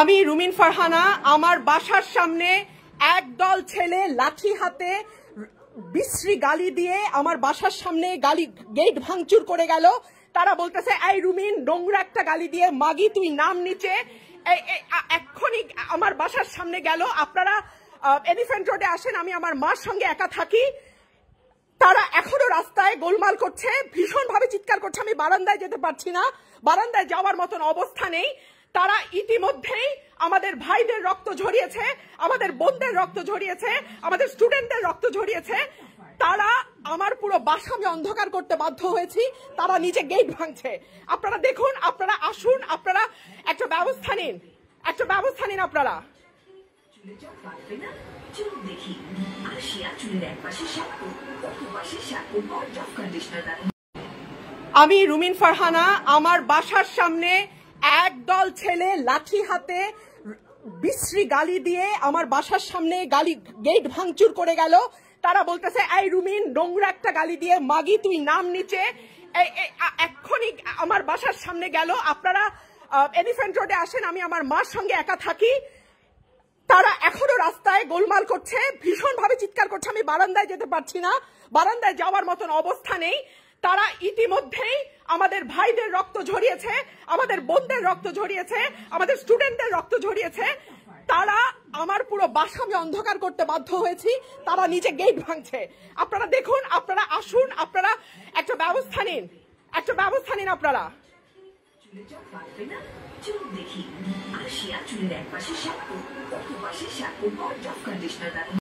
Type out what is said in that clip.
আমি রুমিন ফারহানা আমার বাসার সামনে একদল ছেলে লাঠি হাতে বিশ্রী গালি দিয়ে আমার বাসার সামনে গেট ভাঙচুর করে গেল। তারা বলতেছে, এই রুমিন, নোংরা একটা গালি দিয়ে মাগি তুই নাম নিচে। এক্ষুনি আমার বাসার সামনে গেল। আপনারা এলিফ্যান্ট রোডে আসেন, আমি আমার মার সঙ্গে একা থাকি। তারা এখনো রাস্তায় গোলমাল করছে, ভীষণভাবে চিৎকার করছে। আমি বারান্দায় যেতে পারছি না, বারান্দায় যাওয়ার মতন অবস্থা নেই। তারা ইতিমধ্যেই আমাদের ভাইদের রক্ত ঝরিয়েছে, আমাদের বোনদের রক্ত ঝরিয়েছে, আমাদের স্টুডেন্টদের রক্ত ঝরিয়েছে। তারা আমার পুরো বাসা আমি অন্ধকার করতে বাধ্য হয়েছি। তারা নিচে গেট ভাঙছে। আপনারা দেখুন, আপনারা আসুন, আপনারা একটা ব্যবস্থা নিন, একটা ব্যবস্থা নিন আপনারা। আমি রুমিন ফারহানা আমার বাসার সামনে একদল ছেলে লাঠি হাতে বিশ্রী গালি দিয়ে আমার বাসার সামনে গেট ভাঙচুর করে গেল। তারা বলতেছে, এই রুমিন, নোংরা একটা গালি দিয়ে মাগি তুই নাম নিচে। এক্ষুনি আমার বাসার সামনে গেল। আপনারা এলিফ্যান্ট রোডে আসেন, আমি আমার মার সঙ্গে একা থাকি। তারা এখনো রাস্তায় গোলমাল করছে, ভীষণভাবে চিৎকার করছে। আমি বারান্দায় যেতে পারছি না, বারান্দায় যাওয়ার মতন অবস্থা নেই। তারা ইতিমধ্যেই আমাদের ভাইদের রক্ত ঝরিয়েছে, আমাদের বোনদের রক্ত ঝরিয়েছে, আমাদের স্টুডেন্টদের রক্ত ঝরিয়েছে। তারা আমার পুরো বাসা আমি অন্ধকার করতে বাধ্য হয়েছি। তারা নিচে গেট ভাঙছে। আপনারা দেখুন, আপনারা আসুন, আপনারা একটা ব্যবস্থা নিন, একটা ব্যবস্থা নিন আপনারা।